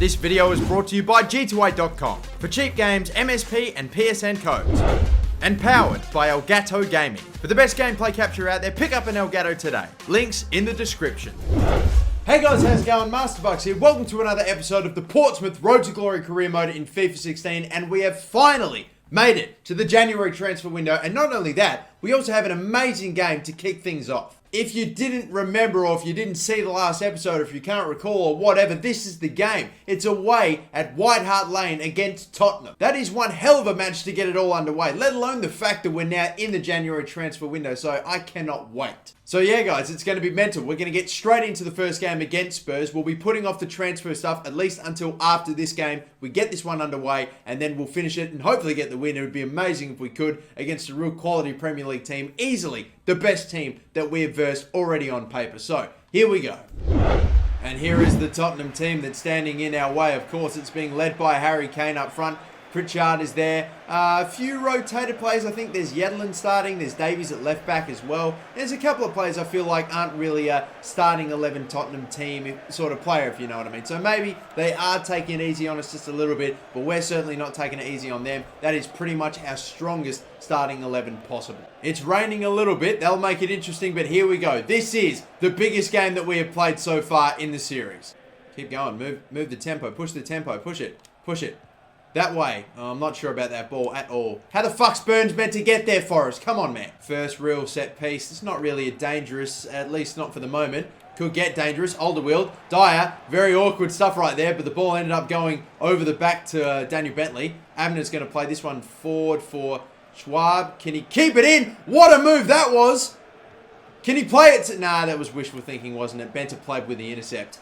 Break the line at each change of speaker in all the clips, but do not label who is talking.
This video is brought to you by G2A.com for cheap games, MSP and PSN codes. And powered by Elgato Gaming. For the best gameplay capture out there, pick up an Elgato today. Links in the description. Hey guys, how's it going? MasterBucks here. Welcome to another episode of the Portsmouth Road to Glory career mode in FIFA 16, and we have finally made it to the January transfer window. And not only that, we also have an amazing game to kick things off. If you didn't remember, or if you didn't see the last episode, or if you can't recall or whatever, this is the game. It's away at White Hart Lane against Tottenham. That is one hell of a match to get it all underway, let alone the fact that we're now in the January transfer window, so I cannot wait. So yeah guys, it's going to be mental. We're going to get straight into the first game against Spurs. We'll be putting off the transfer stuff at least until after this game. We get this one underway and then we'll finish it and hopefully get the win. It would be amazing if we could against a real quality Premier League team. Easily the best team that we have versed already on paper. So here we go. And here is the Tottenham team that's standing in our way. Of course, it's being led by Harry Kane up front. Pritchard is there. A few rotated players. I think there's Yedlin starting. There's Davies at left back as well. There's a couple of players I feel like aren't really a starting 11 Tottenham team sort of player, if you know what I mean. So maybe they are taking it easy on us just a little bit, but we're certainly not taking it easy on them. That is pretty much our strongest starting 11 possible. It's raining a little bit. That'll make it interesting, but here we go. This is the biggest game that we have played so far in the series. Keep going. Move the tempo. Push the tempo. Push it. Push it. That way. Oh, I'm not sure about that ball at all. How the fuck's Burns meant to get there, Forrest? Come on, man. First real set piece. It's not really a dangerous, at least not for the moment. Could get dangerous. Alderweireld. Dyer. Very awkward stuff right there, but the ball ended up going over the back to Daniel Bentley. Abner's going to play this one forward for Schwab. Can he keep it in? What a move that was. Can he play it? Nah, that was wishful thinking, wasn't it? Benta played with the intercept.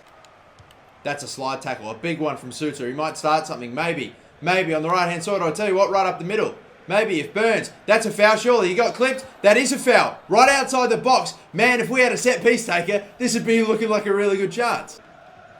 That's a slide tackle. A big one from Suter. He might start something, maybe. Maybe on the right-hand side, I'll tell you what, right up the middle. Maybe if Burns, that's a foul, surely. He got clipped. That is a foul. Right outside the box. Man, if we had a set-piece taker, this would be looking like a really good chance.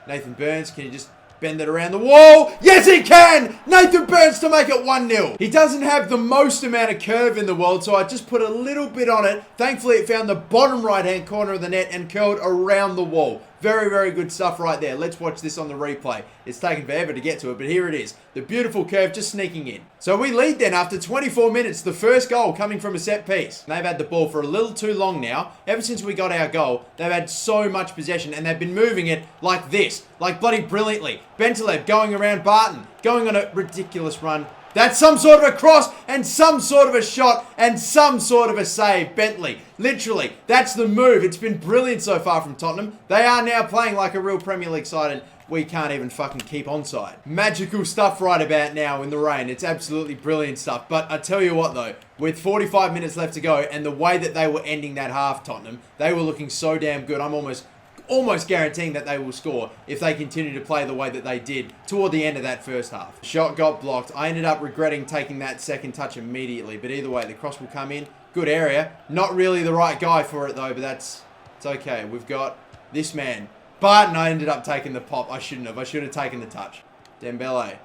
Nathan Burns, can you just bend it around the wall? Yes, he can! Nathan Burns to make it 1-0. He doesn't have the most amount of curve in the world, so I just put a little bit on it. Thankfully, it found the bottom right-hand corner of the net and curled around the wall. Very, very good stuff right there. Let's watch this on the replay. It's taken forever to get to it, but here it is. The beautiful curve just sneaking in. So we lead then after 24 minutes. The first goal coming from a set piece. They've had the ball for a little too long now. Ever since we got our goal, they've had so much possession and they've been moving it like this. Like bloody brilliantly. Bentaleb going around Barton. Going on a ridiculous run. That's some sort of a cross and some sort of a shot and some sort of a save. Bentley. Literally, that's the move. It's been brilliant so far from Tottenham. They are now playing like a real Premier League side and we can't even fucking keep onside. Magical stuff right about now in the rain. It's absolutely brilliant stuff. But I tell you what though, with 45 minutes left to go and the way that they were ending that half, Tottenham, they were looking so damn good. I'm almost guaranteeing that they will score if they continue to play the way that they did toward the end of that first half. Shot got blocked. I ended up regretting taking that second touch immediately, but either way, the cross will come in. Good area. Not really the right guy for it though, but it's okay. We've got this man. Barton, I ended up taking the pop. I shouldn't have. I should have taken the touch. Dembele.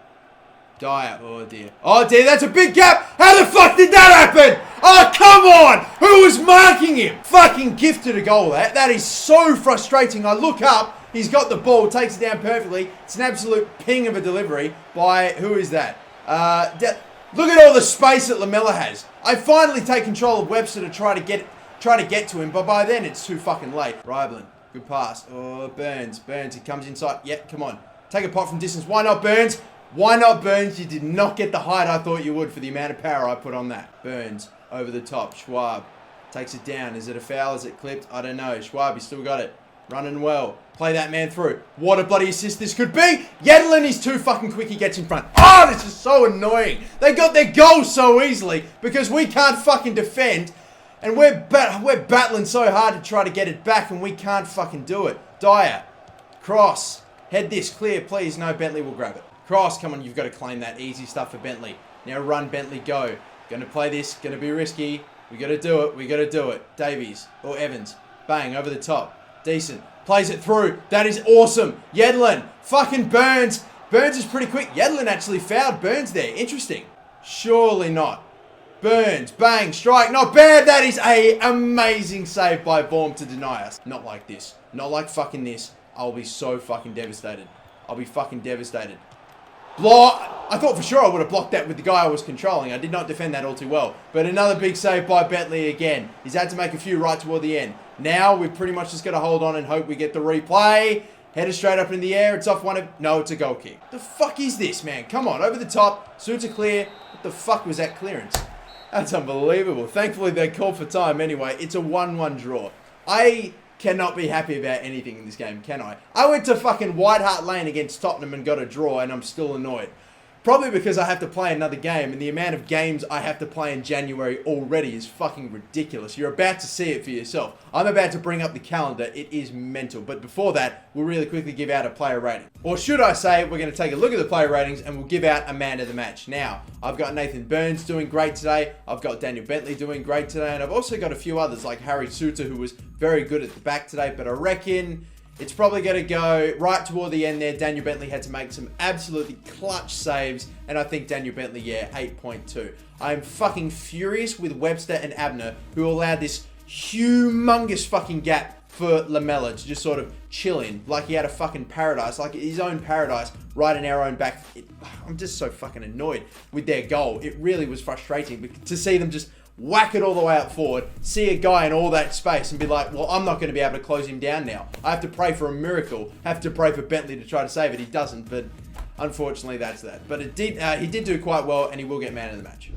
Dyer. Oh dear. Oh dear, that's a big gap. How the fuck did that happen? Oh, come on. Who was marking him? Fucking gifted a goal there. That is so frustrating. I look up. He's got the ball. Takes it down perfectly. It's an absolute ping of a delivery by, who is that? Look at all the space that Lamella has. I finally take control of Webster to try to get to him, but by then it's too fucking late. Ryblin. Good pass. Oh, Burns. He comes inside. Yep, come on. Take a pot from distance. Why not, Burns? Why not, Burns? You did not get the height I thought you would for the amount of power I put on that. Burns, over the top. Schwab takes it down. Is it a foul? Is it clipped? I don't know. Schwab, he's still got it. Running well. Play that man through. What a bloody assist this could be. Yedlin is too fucking quick. He gets in front. Oh, this is so annoying. They got their goal so easily because we can't fucking defend. And we're battling so hard to try to get it back and we can't fucking do it. Dyer. Cross. Head this. Clear, please. No, Bentley will grab it. Cross, come on, you've got to claim that. Easy stuff for Bentley. Now run, Bentley, go. Gonna play this, gonna be risky. We gotta do it, Davies or Evans. Bang, over the top. Decent. Plays it through. That is awesome. Yedlin. Fucking Burns. Burns is pretty quick. Yedlin actually fouled Burns there. Interesting. Surely not. Burns. Bang. Strike. Not bad. That is a amazing save by Baum to deny us. Not like this. Not like fucking this. I'll be so fucking devastated. I'll be fucking devastated. Block! I thought for sure I would have blocked that with the guy I was controlling. I did not defend that all too well. But another big save by Bentley again. He's had to make a few right toward the end. Now we've pretty much just got to hold on and hope we get the replay. Header straight up in the air. It's off one of... No, it's a goal kick. The fuck is this, man? Come on, over the top. Suits are clear. What the fuck was that clearance? That's unbelievable. Thankfully, they called for time anyway. It's a 1-1 draw. I cannot be happy about anything in this game, can I? I went to fucking White Hart Lane against Tottenham and got a draw, and I'm still annoyed. Probably because I have to play another game, and the amount of games I have to play in January already is fucking ridiculous. You're about to see it for yourself. I'm about to bring up the calendar. It is mental. But before that, we'll really quickly give out a player rating. Or should I say, we're going to take a look at the player ratings, and we'll give out a man of the match. Now, I've got Nathan Burns doing great today. I've got Daniel Bentley doing great today. And I've also got a few others, like Harry Suter, who was very good at the back today. But I reckon... it's probably going to go right toward the end there. Daniel Bentley had to make some absolutely clutch saves. And I think Daniel Bentley, yeah, 8.2. I'm fucking furious with Webster and Abner, who allowed this humongous fucking gap for Lamella to just sort of chill in. Like he had a fucking paradise, like his own paradise right in our own back. I'm just so fucking annoyed with their goal. It really was frustrating to see them just... whack it all the way up forward, see a guy in all that space and be like, well, I'm not going to be able to close him down now. I have to pray for a miracle. Have to pray for Bentley to try to save it. He doesn't, but unfortunately that's that. But it did. He did do quite well, and he will get man of the match.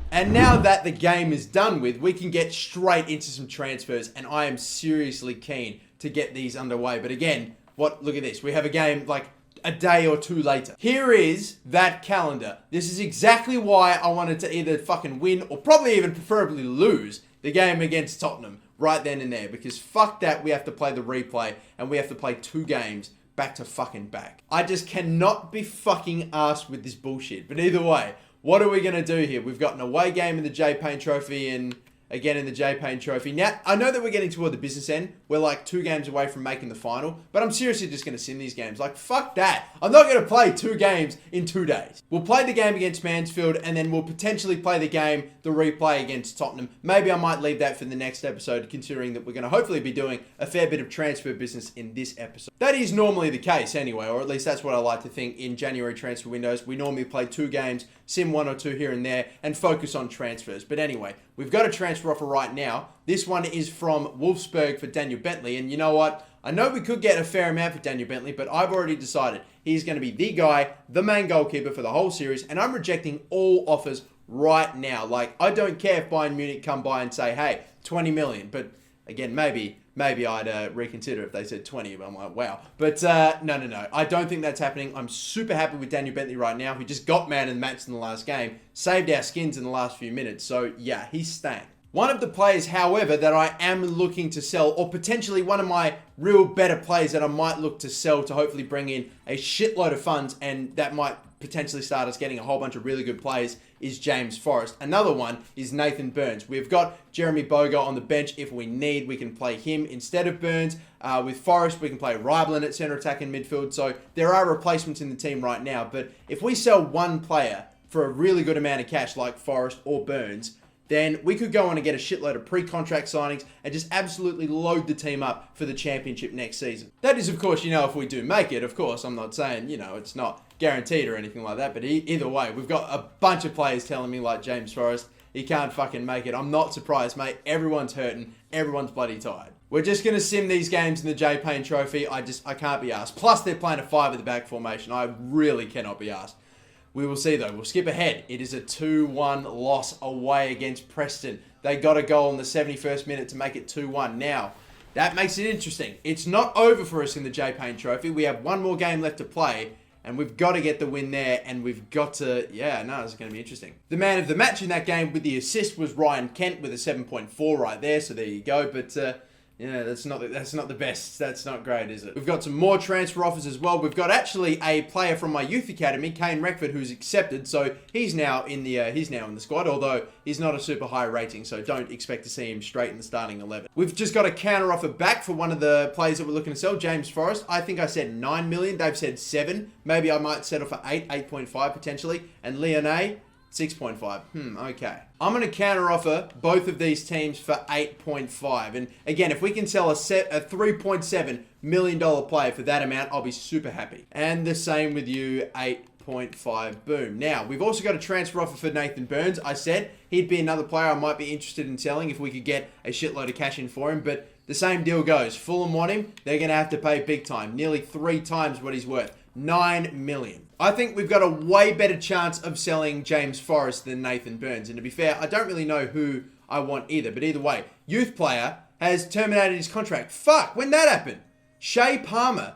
And now that the game is done with, we can get straight into some transfers, and I am seriously keen to get these underway. But again, look at this. We have a game like a day or two later. Here is that calendar. This is exactly why I wanted to either fucking win or probably even preferably lose the game against Tottenham right then and there, because fuck that, we have to play the replay and we have to play 2 games back to fucking back. I just cannot be fucking arsed with this bullshit. But either way, what are we going to do here? We've got an away game in the J Payne Trophy and again in the J Payne Trophy. Now, I know that we're getting toward the business end. We're like 2 games away from making the final, but I'm seriously just going to sim these games. Like, fuck that. I'm not going to play 2 games in 2 days. We'll play the game against Mansfield, and then we'll potentially play the replay against Tottenham. Maybe I might leave that for the next episode, considering that we're going to hopefully be doing a fair bit of transfer business in this episode. That is normally the case anyway, or at least that's what I like to think in January transfer windows. We normally play 2 games, sim 1 or 2 here and there, and focus on transfers. But anyway, we've got a transfer offer right now. This one is from Wolfsburg for Daniel Bentley. And you know what? I know we could get a fair amount for Daniel Bentley, but I've already decided he's going to be the guy, the main goalkeeper for the whole series. And I'm rejecting all offers right now. Like, I don't care if Bayern Munich come by and say, hey, 20 million. But again, maybe I'd reconsider if they said 20, but I'm like, wow. But no. I don't think that's happening. I'm super happy with Daniel Bentley right now, who just got man of the match in the last game, saved our skins in the last few minutes. So yeah, he's staying. One of the players, however, that I am looking to sell, or potentially one of my real better players that I might look to sell to hopefully bring in a shitload of funds, and that might potentially start us getting a whole bunch of really good players, is James Forrest. Another one is Nathan Burns. We've got Jeremy Boga on the bench. If we need, we can play him instead of Burns. With Forrest, we can play Ryblin at centre attack and midfield. So there are replacements in the team right now. But if we sell one player for a really good amount of cash, like Forrest or Burns, then we could go on and get a shitload of pre-contract signings and just absolutely load the team up for the championship next season. That is, of course, if we do make it. Of course, I'm not saying, it's not guaranteed or anything like that. But either way, we've got a bunch of players telling me, like James Forrest, he can't fucking make it. I'm not surprised, mate. Everyone's hurting. Everyone's bloody tired. We're just going to sim these games in the J Payne Trophy. I can't be asked. Plus, they're playing a 5 at the back formation. I really cannot be asked. We will see, though. We'll skip ahead. It is a 2-1 loss away against Preston. They got a goal in the 71st minute to make it 2-1. Now, that makes it interesting. It's not over for us in the J Payne Trophy. We have one more game left to play, and we've got to get the win there, and we've got to... it's going to be interesting. The man of the match in that game with the assist was Ryan Kent with a 7.4 right there, so there you go. But... that's not the best. That's not great, is it? We've got some more transfer offers as well. We've got actually a player from my youth academy, Kane Reckford, who's accepted. So he's now in the squad, although he's not a super high rating. So don't expect to see him straight in the starting 11. We've just got a counter offer back for one of the players that we're looking to sell, James Forrest. I think I said 9 million. They've said 7. Maybe I might settle for 8.5 potentially. And Leone, 6.5. Okay. I'm going to counter offer both of these teams for 8.5. And again, if we can sell a $3.7 million player for that amount, I'll be super happy. And the same with you, 8.5. Boom. Now, we've also got a transfer offer for Nathan Burns. I said he'd be another player I might be interested in selling if we could get a shitload of cash in for him. But the same deal goes. Fulham want him. They're going to have to pay big time. Nearly 3 times what he's worth. 9 million. I think we've got a way better chance of selling James Forrest than Nathan Burns. And to be fair, I don't really know who I want either. But either way, youth player has terminated his contract. Fuck, when that happened? Shea Palmer.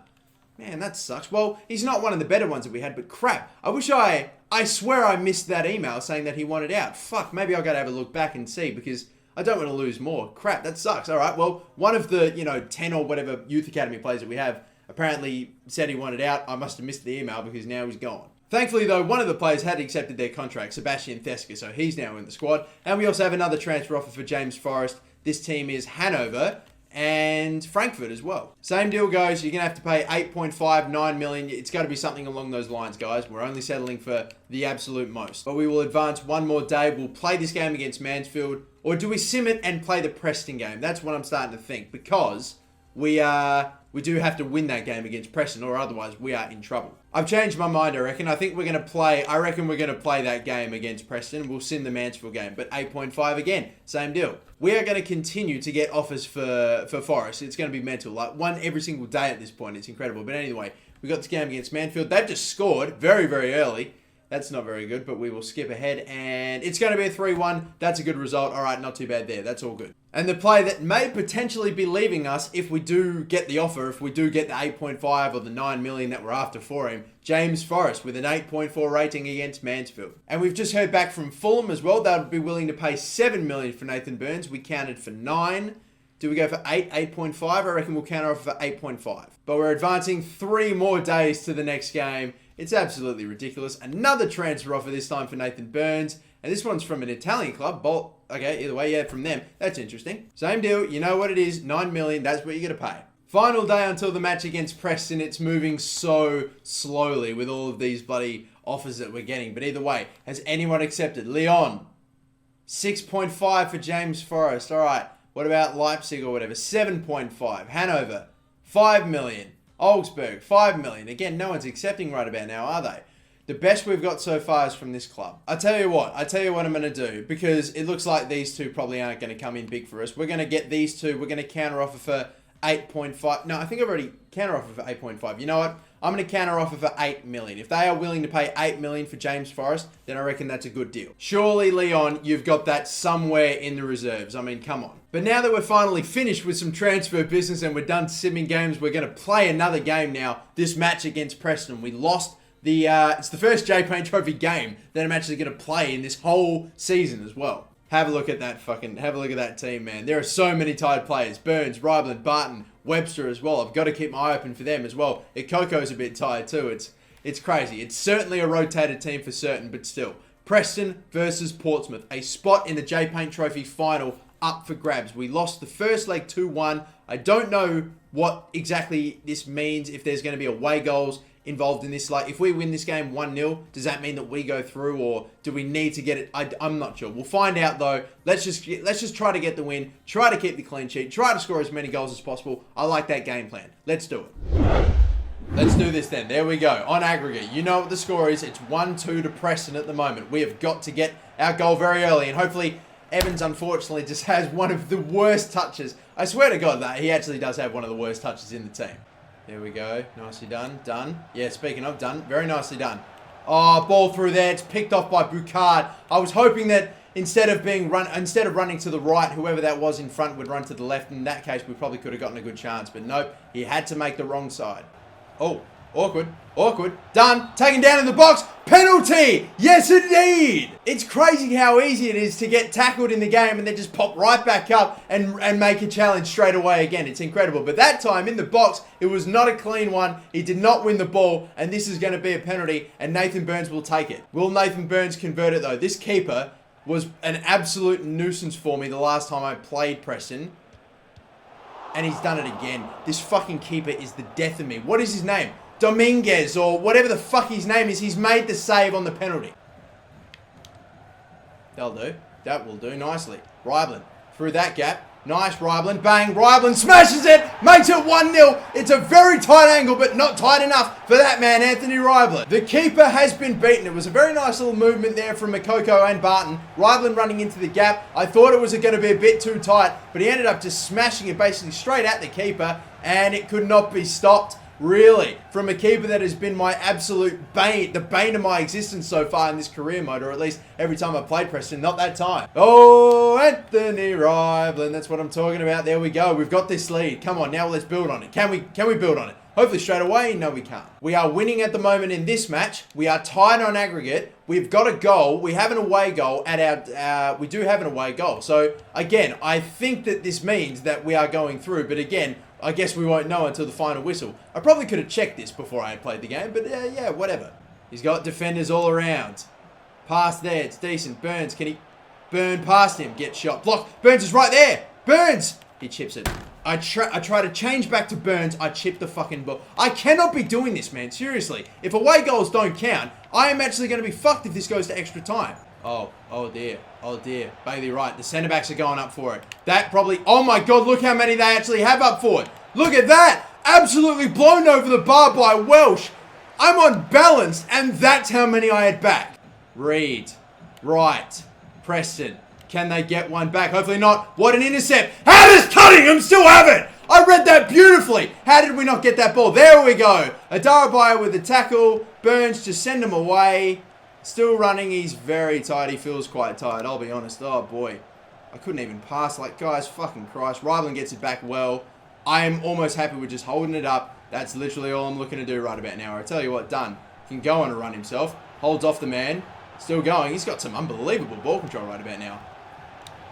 Man, that sucks. Well, he's not one of the better ones that we had, but crap. I swear I missed that email saying that he wanted out. Fuck, maybe I've got to have a look back and see because I don't want to lose more. Crap, that sucks. All right, well, one of the, 10 or whatever youth academy players that we have apparently said he wanted out. I must have missed the email because now he's gone. Thankfully, though, one of the players had accepted their contract, Sebastian Theska, so he's now in the squad. And we also have another transfer offer for James Forrest. This team is Hanover and Frankfurt as well. Same deal goes. You're going to have to pay 8.5, 9 million. It's got to be something along those lines, guys. We're only settling for the absolute most. But we will advance one more day. We'll play this game against Mansfield. Or do we sim it and play the Preston game? That's what I'm starting to think because we do have to win that game against Preston or otherwise we are in trouble. I've changed my mind, I reckon. I reckon we're going to play that game against Preston. We'll sim the Mansfield game. But 8.5 again, same deal. We are going to continue to get offers for Forest. It's going to be mental. Like one every single day at this point. It's incredible. But anyway, we got this game against Mansfield. They've just scored very, very early. That's not very good, but we will skip ahead. And it's going to be a 3-1. That's a good result. All right, not too bad there. That's all good. And the player that may potentially be leaving us if we do get the offer, if we do get the 8.5 or the 9 million that we're after for him, James Forrest with an 8.4 rating against Mansfield. And we've just heard back from Fulham as well. They would be willing to pay 7 million for Nathan Burns. We counted for 9. Do we go for 8, 8.5? I reckon we'll counter offer for 8.5. But we're advancing 3 more days to the next game. It's absolutely ridiculous. Another transfer offer this time for Nathan Burns. And this one's from an Italian club. Okay, either way, yeah, from them. That's interesting. Same deal. You know what it is. 9 million. That's what you're going to pay. Final day until the match against Preston. It's moving so slowly with all of these bloody offers that we're getting. But either way, has anyone accepted? Leon. 6.5 for James Forrest. All right. What about Leipzig or whatever? 7.5. Hanover. 5 million. Augsburg. 5 million. Again, no one's accepting right about now, are they? The best we've got so far is from this club. I tell you what I'm going to do, because it looks like these two probably aren't going to come in big for us. We're going to get these two. We're going to counter offer for 8.5. No, I think I've already counter offer for 8.5. You know what? I'm going to counter offer for 8 million. If they are willing to pay 8 million for James Forrest, then I reckon that's a good deal. Surely, Leon, you've got that somewhere in the reserves. I mean, come on. But now that we're finally finished with some transfer business and we're done simming games, we're going to play another game now. This match against Preston. We lost it's the first J Payne Trophy game that I'm actually going to play in this whole season as well. Have a look at that team, man. There are so many tired players. Burns, Rybland, Barton, Webster as well. I've got to keep my eye open for them as well. Ikoko's a bit tired too. It's crazy. It's certainly a rotated team for certain, but still. Preston versus Portsmouth. A spot in the J Payne Trophy final up for grabs. We lost the first leg 2-1. I don't know what exactly this means, if there's going to be away goals involved in this. Like, if we win this game 1-0, does that mean that we go through, or do we need to get it? I'm not sure. We'll find out though. Let's just try to get the win, try to keep the clean sheet, try to score as many goals as possible. I like that game plan. Let's do it. Let's do this then. There we go. On aggregate, you know what the score is. It's 1-2 to Preston at the moment. We have got to get our goal very early, and hopefully Evans, unfortunately, just has one of the worst touches. I swear to God that he actually does have one of the worst touches in the team. There we go. Nicely done. Done. Yeah, speaking of done, very nicely done. Oh, ball through there. It's picked off by Boucard. I was hoping that instead of running to the right, whoever that was in front would run to the left. In that case, we probably could have gotten a good chance. But nope, he had to make the wrong side. Oh, awkward. Awkward. Done. Taken down in the box. Penalty! Yes, indeed! It's crazy how easy it is to get tackled in the game and then just pop right back up and make a challenge straight away again. It's incredible. But that time in the box, it was not a clean one. He did not win the ball, and this is going to be a penalty, and Nathan Burns will take it. Will Nathan Burns convert it, though? This keeper was an absolute nuisance for me the last time I played Preston. And he's done it again. This fucking keeper is the death of me. What is his name? Dominguez, or whatever the fuck his name is. He's made the save on the penalty. That'll do. That will do nicely. Rybland through that gap. Nice, Rybland. Bang. Rybland smashes it. Makes it 1-0. It's a very tight angle, but not tight enough for that man, Anthony Rybland. The keeper has been beaten. It was a very nice little movement there from Makoko and Barton. Rybland running into the gap. I thought it was going to be a bit too tight, but he ended up just smashing it basically straight at the keeper, and it could not be stopped. Really, from a keeper that has been my absolute bane, the bane of my existence so far in this career mode, or at least every time I played Preston, not that time. Oh, Anthony Rybland, that's what I'm talking about. There we go. We've got this lead. Come on, now let's build on it. Can we build on it? Hopefully straight away. No, we can't. We are winning at the moment in this match. We are tied on aggregate. We've got a goal. We have an away goal at our... we do have an away goal. So, again, I think that this means that we are going through. But again, I guess we won't know until the final whistle. I probably could have checked this before I had played the game. But, yeah, whatever. He's got defenders all around. Pass there. It's decent. Burns, can he... Burn past him. Get shot. Block. Burns is right there. Burns! He chips it. I try to change back to Burns. I chip the fucking ball. I cannot be doing this, man. Seriously. If away goals don't count, I am actually going to be fucked if this goes to extra time. Oh dear. Oh dear. Bailey Wright. The centre backs are going up for it. That probably... Oh my god, look how many they actually have up for it. Look at that. Absolutely blown over the bar by Welsh. I'm on balance, and that's how many I had back. Reed. Wright. Preston. Can they get one back? Hopefully not. What an intercept. How does Tottenham still have it? I read that beautifully. How did we not get that ball? There we go. Adarabioyo with the tackle. Burns to send him away. Still running. He's very tired. He feels quite tired. I'll be honest. Oh, boy. I couldn't even pass. Like, guys, fucking Christ. Rybland gets it back well. I am almost happy with just holding it up. That's literally all I'm looking to do right about now. I tell you what, done. Can go on a run himself. Holds off the man. Still going. He's got some unbelievable ball control right about now.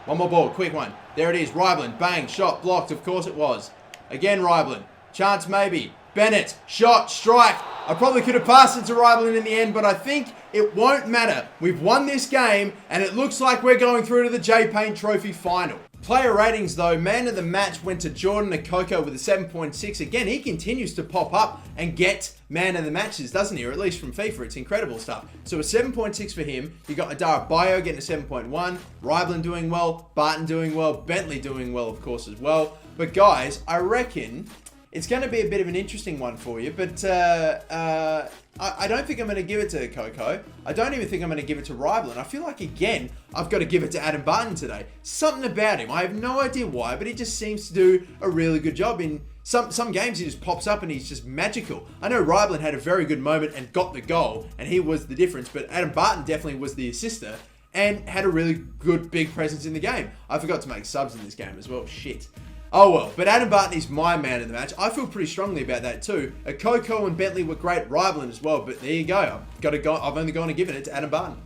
One more ball, quick one. There it is, Rybland, bang, shot, blocked, of course it was. Again, Rybland, chance maybe. Bennett, shot, strike. I probably could have passed it to Rybland in the end, but I think it won't matter. We've won this game, and it looks like we're going through to the J-Paint Trophy final. Player ratings, though, man of the match went to Jordan Akoko with a 7.6. Again, he continues to pop up and get man of the matches, doesn't he? Or at least from FIFA. It's incredible stuff. So a 7.6 for him. You got Adarabioyo getting a 7.1. Rybland doing well. Barton doing well. Bentley doing well, of course, as well. But guys, I reckon it's going to be a bit of an interesting one for you. But I don't think I'm going to give it to Akoko. I don't even think I'm going to give it to Rybland. I feel like, again, I've got to give it to Adam Barton today. Something about him. I have no idea why, but he just seems to do a really good job. In some games, he just pops up and he's just magical. I know Rybland had a very good moment and got the goal, and he was the difference, but Adam Barton definitely was the assister and had a really good, big presence in the game. I forgot to make subs in this game as well. Shit. Oh well, but Adam Barton is my man of the match. I feel pretty strongly about that too. Akoko and Bentley were great, Rybland as well, but there you go. I've only gone and given it to Adam Barton.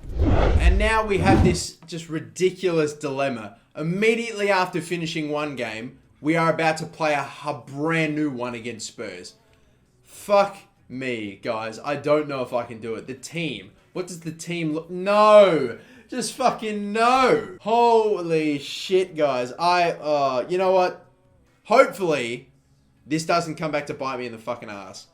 And now we have this just ridiculous dilemma. Immediately after finishing one game, we are about to play a brand new one against Spurs. Fuck me, guys. I don't know if I can do it. The team. What does the team look... No! Just fucking no! Holy shit, guys. You know what? Hopefully, this doesn't come back to bite me in the fucking ass.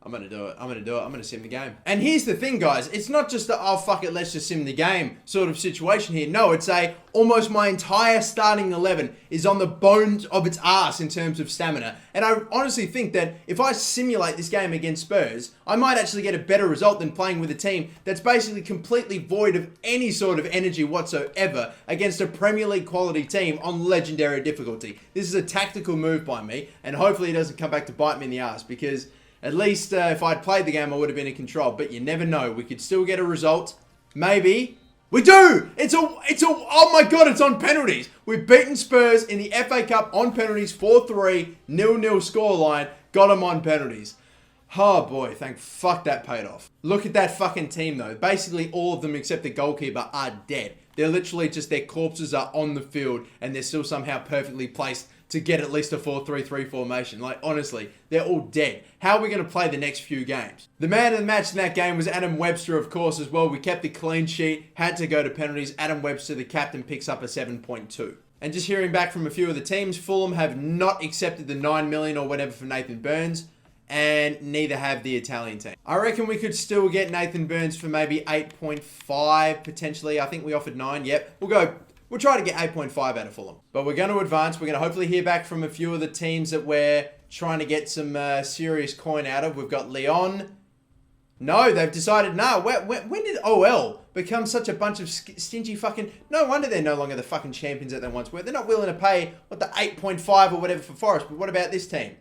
I'm going to do it. I'm going to sim the game. And here's the thing, guys. It's not just a, oh, fuck it, let's just sim the game sort of situation here. No, it's a, almost my entire starting 11 is on the bones of its ass in terms of stamina. And I honestly think that if I simulate this game against Spurs, I might actually get a better result than playing with a team that's basically completely void of any sort of energy whatsoever against a Premier League quality team on legendary difficulty. This is a tactical move by me, and hopefully it doesn't come back to bite me in the ass, because at least if I'd played the game, I would have been in control. But you never know. We could still get a result. Maybe. We do! Oh my god, it's on penalties. We've beaten Spurs in the FA Cup on penalties, 4-3, 0-0 scoreline. Got them on penalties. Oh boy, thank fuck that paid off. Look at that fucking team though. Basically all of them except the goalkeeper are dead. They're literally just, their corpses are on the field and they're still somehow perfectly placed to get at least a 4-3-3 formation. Like, honestly, they're all dead. How are we going to play the next few games? The man of the match in that game was Adam Webster, of course, as well. We kept the clean sheet, had to go to penalties. Adam Webster, the captain, picks up a 7.2. And just hearing back from a few of the teams, Fulham have not accepted the 9 million or whatever for Nathan Burns. and neither have the Italian team. I reckon we could still get Nathan Burns for maybe 8.5 potentially. I think we offered 9. Yep, we'll try to get 8.5 out of Fulham. But we're going to advance. We're going to hopefully hear back from a few of the teams that we're trying to get some serious coin out of. We've got Lyon. No, they've decided, no. When did OL become such a bunch of stingy fucking... No wonder they're no longer the fucking champions that they once were. They're not willing to pay, the 8.5 or whatever for Forest. But what about this team?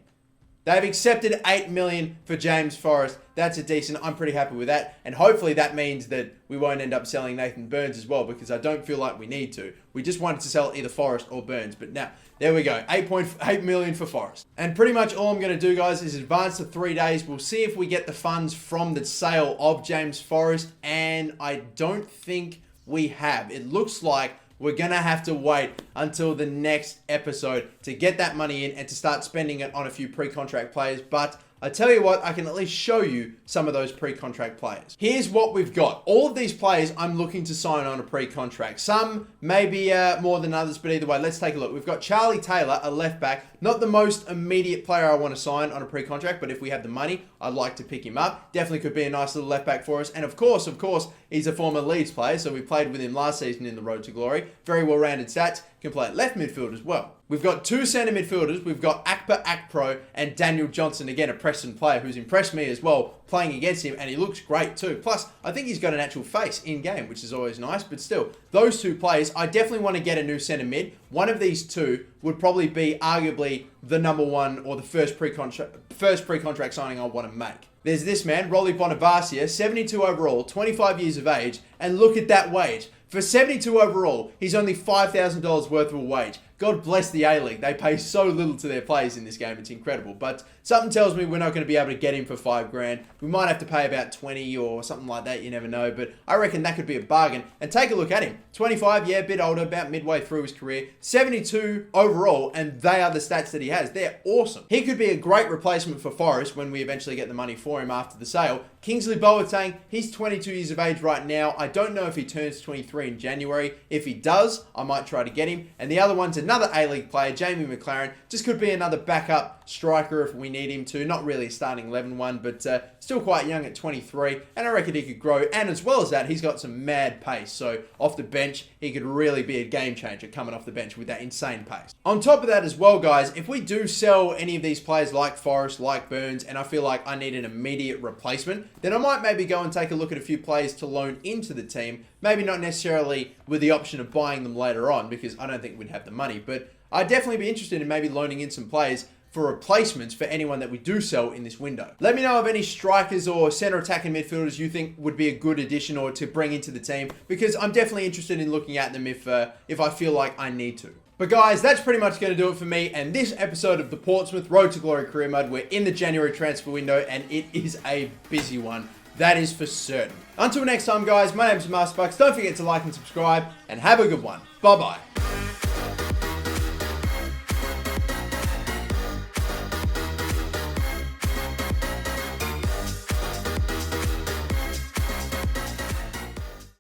They've accepted 8 million for James Forrest. That's a decent. I'm pretty happy with that. And hopefully that means that we won't end up selling Nathan Burns as well, because I don't feel like we need to. We just wanted to sell either Forrest or Burns. But now, there we go. 8.8 million for Forrest. And pretty much all I'm going to do, guys, is advance to 3 days. We'll see if we get the funds from the sale of James Forrest. And I don't think we have. It looks like we're going to have to wait until the next episode to get that money in and to start spending it on a few pre-contract players. But I tell you what, I can at least show you some of those pre-contract players. Here's what we've got. All of these players I'm looking to sign on a pre-contract. Some maybe more than others, but either way, let's take a look. We've got Charlie Taylor, a left back. Not the most immediate player I want to sign on a pre-contract, but if we have the money, I'd like to pick him up. Definitely could be a nice little left back for us. And of course, he's a former Leeds player, so we played with him last season in the Road to Glory. Very well-rounded stats. Can play at left midfield as well. We've got 2 centre midfielders. We've got Akbar Akpro and Daniel Johnson, again, a Preston player who's impressed me as well playing against him, and he looks great too. Plus, I think he's got an actual face in-game, which is always nice, but still, those 2 players, I definitely want to get a new centre mid. One of these 2 would probably be arguably the number 1 or the first pre-contract signing I want to make. There's this man, Rolly Bonavacia, 72 overall, 25 years of age, and look at that wage. For 72 overall, he's only $5,000 worth of a wage. God bless the A-League. They pay so little to their players in this game. It's incredible. But something tells me we're not going to be able to get him for $5,000. We might have to pay about 20 or something like that. You never know. But I reckon that could be a bargain. And take a look at him. 25, yeah, a bit older, about midway through his career. 72 overall, and they are the stats that he has. They're awesome. He could be a great replacement for Forrest when we eventually get the money for him after the sale. Kingsley Boateng, he's 22 years of age right now. I don't know if he turns 23 in January. If he does, I might try to get him. And the other one's another A-League player, Jamie McLaren. Just could be another backup striker if we need him to. Not really a starting 11 one, but still quite young at 23. And I reckon he could grow. And as well as that, he's got some mad pace. So off the bench, he could really be a game changer coming off the bench with that insane pace. On top of that as well, guys, if we do sell any of these players like Forrest, like Burns, and I feel like I need an immediate replacement, then I might maybe go and take a look at a few players to loan into the team. Maybe not necessarily with the option of buying them later on, because I don't think we'd have the money. But I'd definitely be interested in maybe loaning in some players for replacements for anyone that we do sell in this window. Let me know of any strikers or center attacking midfielders you think would be a good addition or to bring into the team, because I'm definitely interested in looking at them if I feel like I need to. But guys, that's pretty much going to do it for me and this episode of the Portsmouth Road to Glory Career Mode. We're in the January transfer window and it is a busy one. That is for certain. Until next time, guys, my name is MasterBucks. Don't forget to like and subscribe and have a good one. Bye-bye.